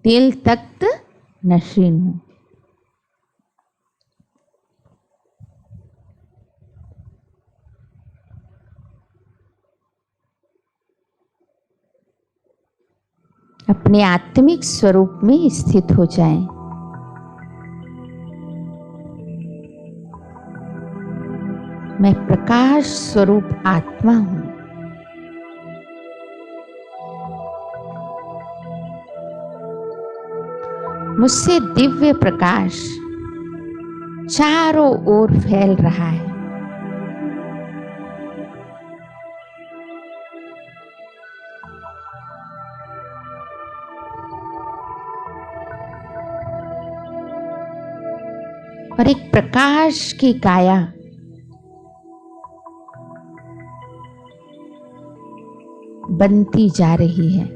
तिल तख्त नशीन हूं। अपने आत्मिक स्वरूप में स्थित हो जाएं। मैं प्रकाश स्वरूप आत्मा हूं। मुझसे दिव्य प्रकाश चारों ओर फैल रहा है। और एक प्रकाश की काया बनती जा रही है।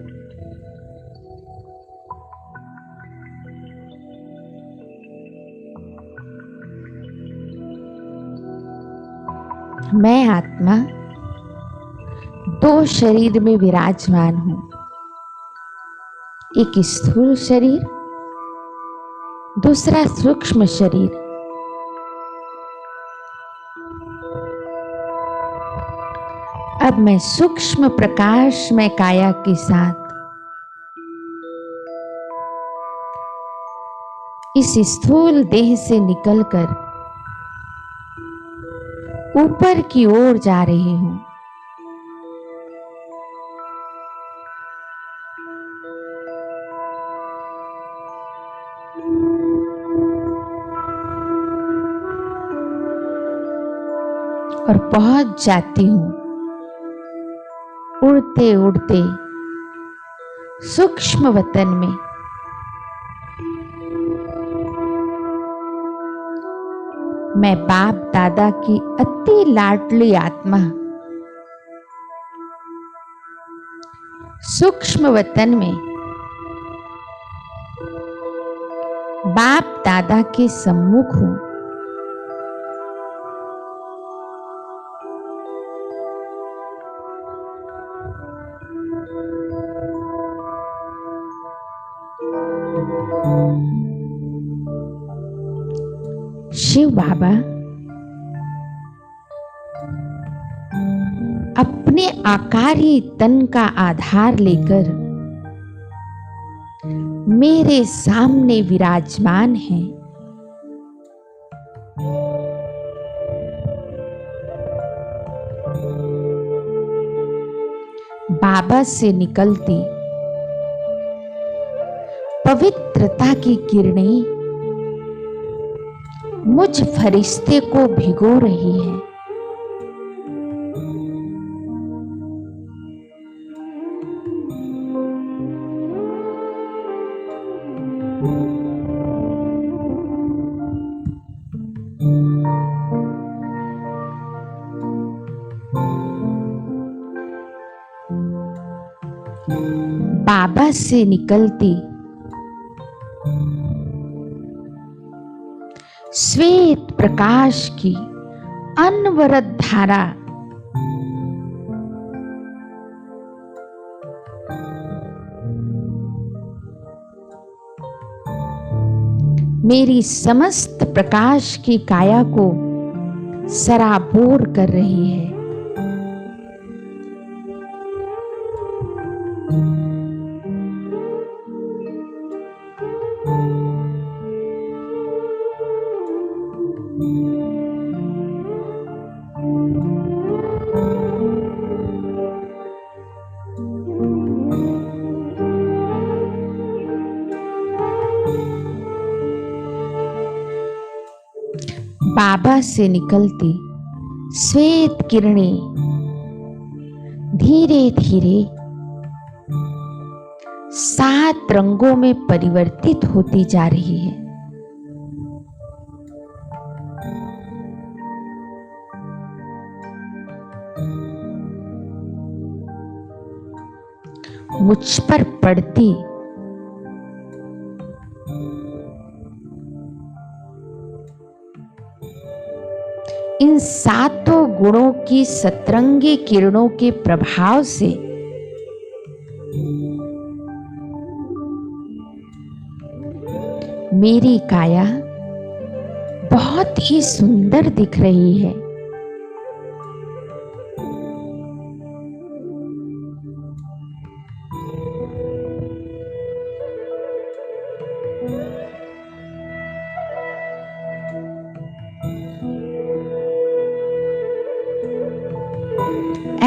मैं आत्मा दो शरीर में विराजमान हूं, एक स्थूल शरीर, दूसरा सूक्ष्म शरीर। अब मैं सूक्ष्म प्रकाश में काया के साथ इस स्थूल देह से निकलकर ऊपर की ओर जा रही हूं। और पहुंच जाती हूं उड़ते उड़ते सूक्ष्म वतन में। मैं बाप दादा की अति लाडली आत्मा सूक्ष्म वतन में बाप दादा के सम्मुख हूं। शिव बाबा अपने आकारी तन का आधार लेकर मेरे सामने विराजमान हैं। बाबा से निकलती पवित्रता की किरणें मुझ फरिश्ते को भिगो रही है। बाबा से निकलती श्वेत प्रकाश की अनवरत धारा मेरी समस्त प्रकाश की काया को सराबोर कर रही है। बाबा से निकलती श्वेत किरणें धीरे धीरे 7 रंगों में परिवर्तित होती जा रही है। मुझ पर पड़ती इन 7 गुणों की सतरंगी किरणों के प्रभाव से मेरी काया बहुत ही सुंदर दिख रही है।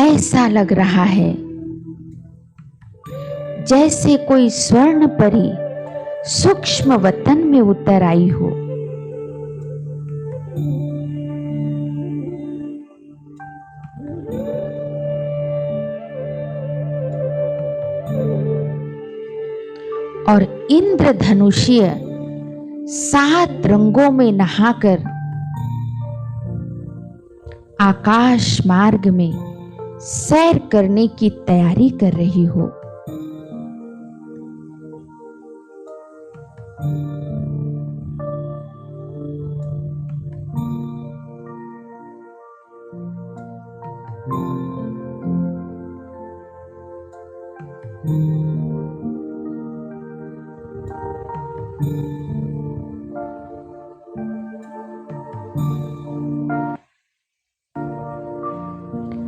ऐसा लग रहा है जैसे कोई स्वर्ण परी सूक्ष्म वतन में उतर आई हो। और इंद्रधनुषीय 7 रंगों में नहाकर आकाश मार्ग में सैर करने की तैयारी कर रही हो।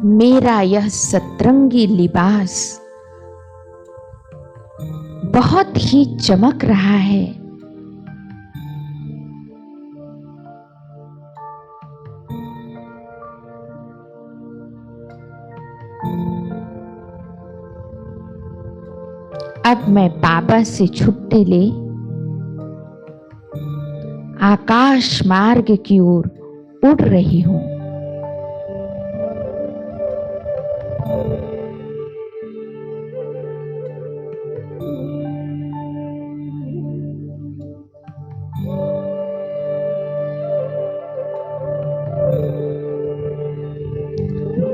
मेरा यह सतरंगी लिबास बहुत ही चमक रहा है। अब मैं बाबा से छुट्टी ले आकाश मार्ग की ओर उड़ रही हूं।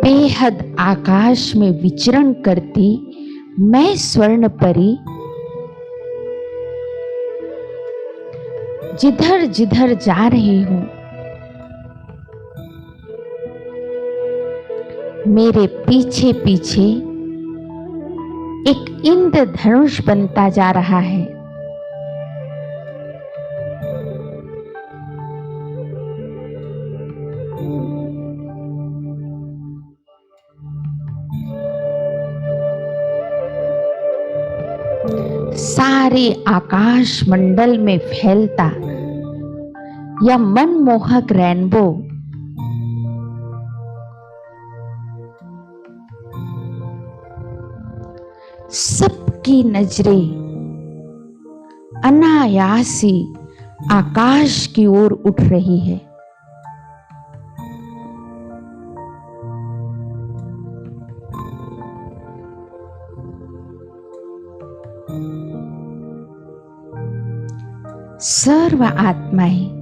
बेहद आकाश में विचरण करती मैं स्वर्ण परी जिधर जिधर जा रही हूं, मेरे पीछे पीछे एक इंद्रधनुष बनता जा रहा है। सारे आकाश मंडल में फैलता यह मनमोहक रेनबो सबकी नजरें अनायास ही आकाश की ओर उठ रही है। सर्व आत्माएं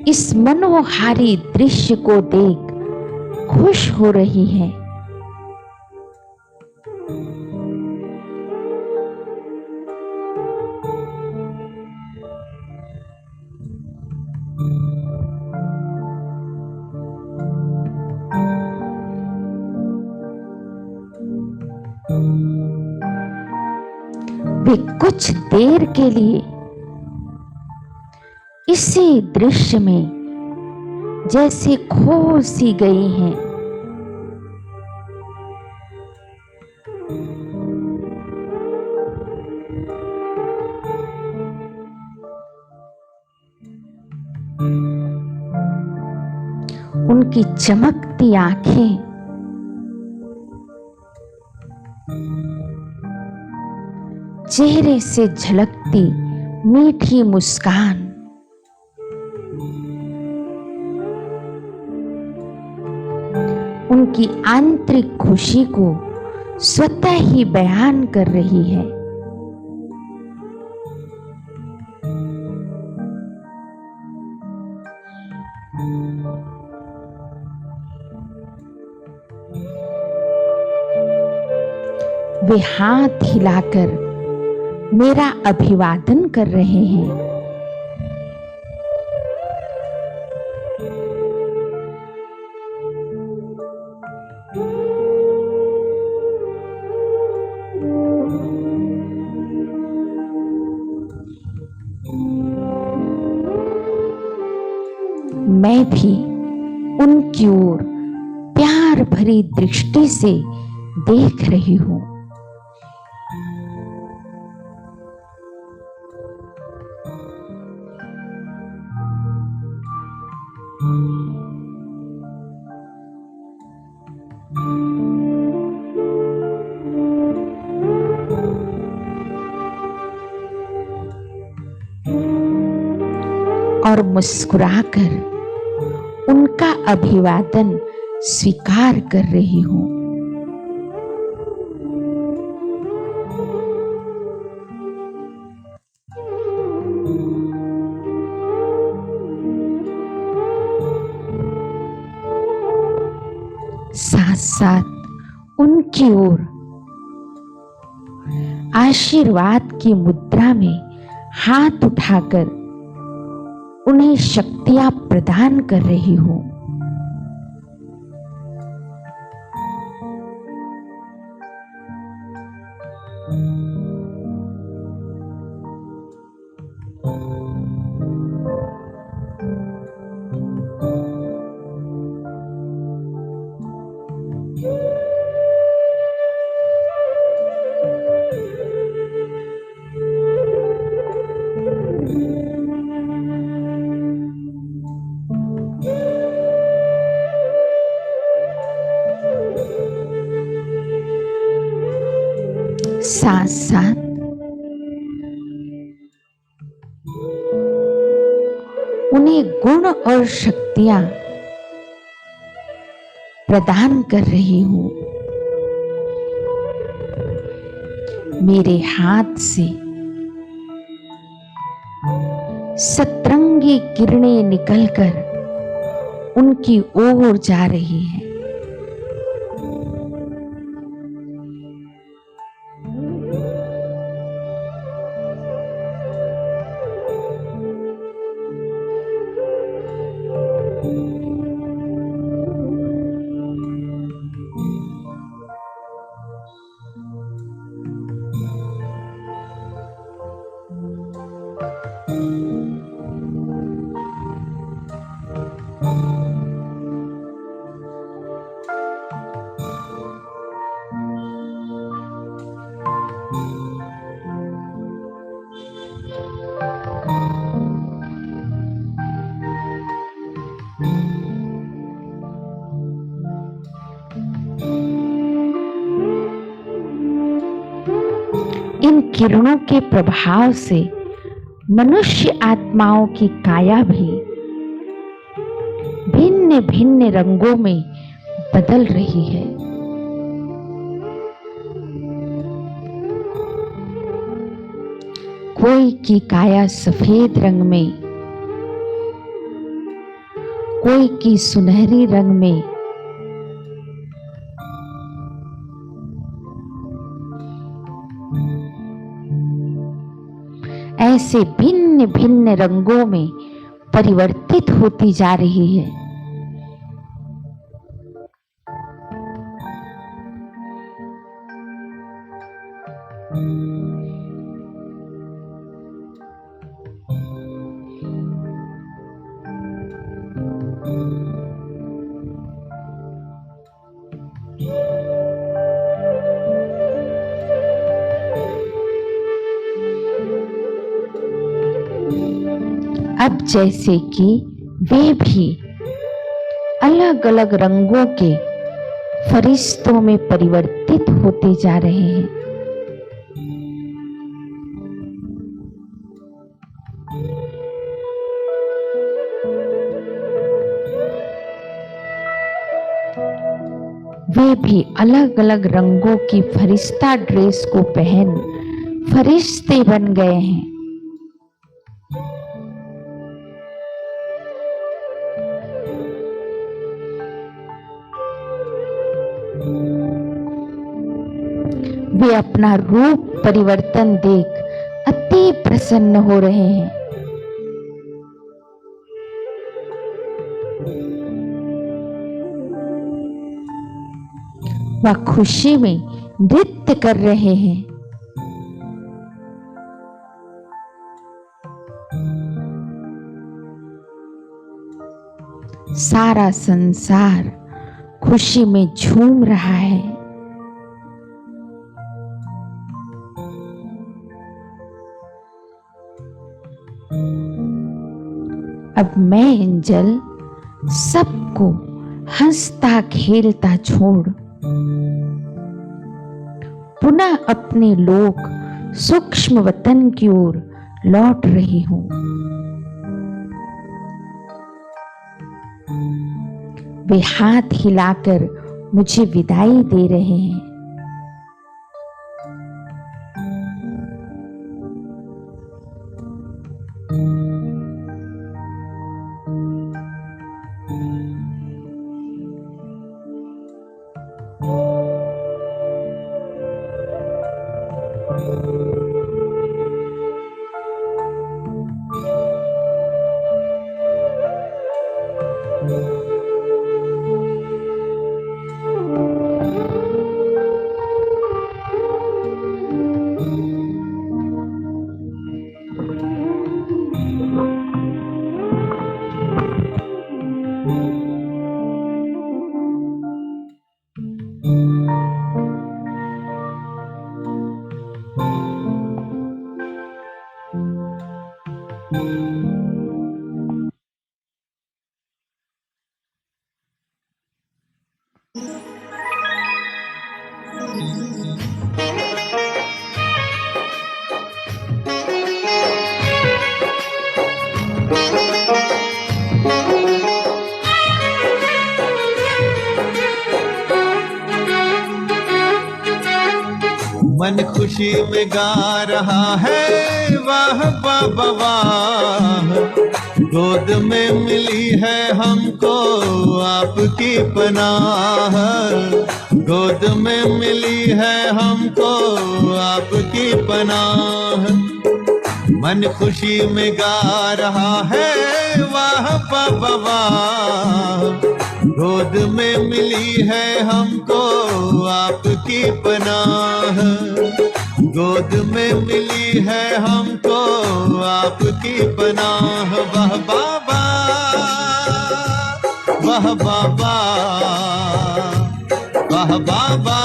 इस मनोहारी दृश्य को देख खुश हो रही हैं। वे कुछ देर के लिए इसी दृश्य में जैसे खो सी गई हैं। उनकी चमकती आंखें चेहरे से झलकती मीठी मुस्कान उनकी आंतरिक खुशी को स्वतः ही बयान कर रही है। वे हाथ हिलाकर मेरा अभिवादन कर रहे हैं। मैं भी उनकी ओर प्यार भरी दृष्टि से देख रही हूं। और मुस्कुराकर उनका अभिवादन स्वीकार कर रही हूं। साथ साथ उनकी ओर आशीर्वाद की मुद्रा में हाथ उठाकर उन्हें शक्तियां प्रदान कर रही हूं। साथ साथ उन्हें गुण और शक्तियां प्रदान कर रही हूं। मेरे हाथ से सतरंगी किरणें निकलकर उनकी ओर जा रही है। इन किरणों के प्रभाव से मनुष्य आत्माओं की काया भी भिन्न भिन्न रंगों में बदल रही है। कोई की काया सफेद रंग में, कोई की सुनहरी रंग में, ऐसे भिन्न भिन्न रंगों में परिवर्तित होती जा रही है। अब जैसे कि वे भी अलग अलग रंगों के फरिश्तों में परिवर्तित होते जा रहे हैं। वे भी अलग अलग रंगों की फरिश्ता ड्रेस को पहन फरिश्ते बन गए हैं। वे अपना रूप परिवर्तन देख अति प्रसन्न हो रहे हैं। वह खुशी में नृत्य कर रहे हैं। सारा संसार खुशी में झूम रहा है। अब मैं एंजल सबको हंसता खेलता छोड़ पुनः अपने लोक सूक्ष्म वतन की ओर लौट रही हूं। वे हाथ हिलाकर मुझे विदाई दे रहे हैं। मन खुशी में गा रहा है वाह बाबा वाह। गोद में मिली है हमको आपकी पनाह। गोद में मिली है हमको आपकी पनाह। मन खुशी में गा रहा है वाह बाबा वाह। गोद में मिली है हमको आपकी पनाह। गोद में मिली है हमको आपकी पनाह। वाह बाबा वाह बाबा वाह बाबा।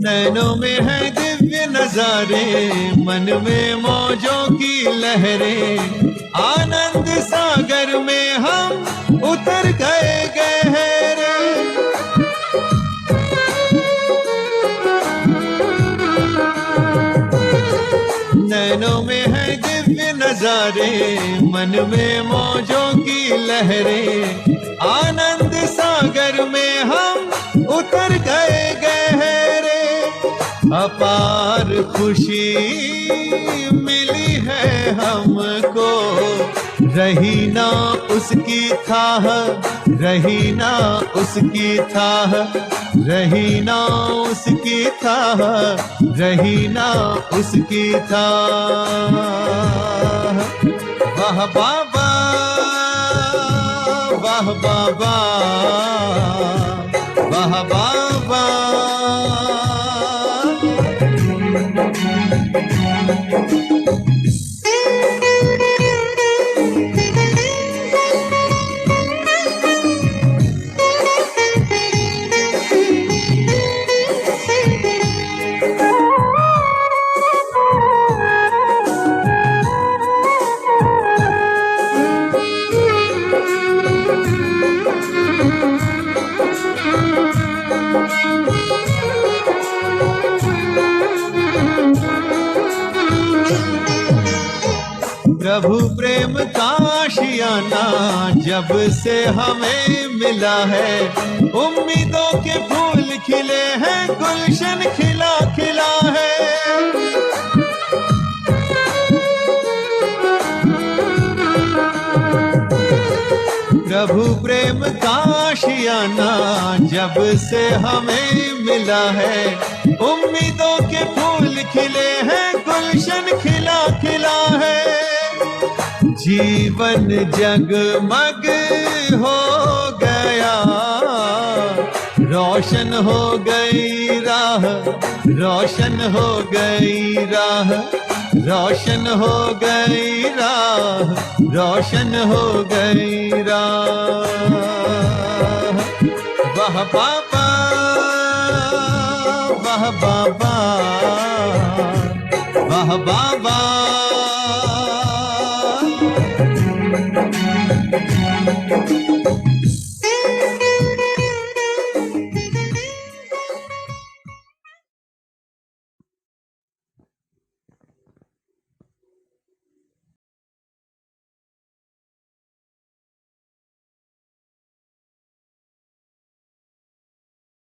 नैनों में है दिव्य नजारे, मन में मौजों की लहरें। आनंद सागर में हम उतर गए गहरे। नैनों में है दिव्य नजारे, मन में मौजों की लहरें। आनंद सागर में हम उतर गए गहरे। अपार खुशी मिली है हमको, रही ना उसकी थाह, रही ना उसकी थाह, रही ना उसकी थाह, रही ना उसकी थाह। वाह बाबा वाह बाबा वाह बाबा। प्रभु प्रेम का आशियाना जब से हमें मिला है। उम्मीदों के फूल खिले हैं, गुलशन खिला खिला है। प्रभु प्रेम का आशियाना जब से हमें मिला है, उम्मीदों के फूल खिले हैं, गुलशन खिला खिला है। जीवन जगमग हो गया, रोशन हो गई राह, रोशन हो गई राह, रोशन हो गई राह, रोशन हो गई राह। वाह बाबा, वाह बाबा, वाह बाबा।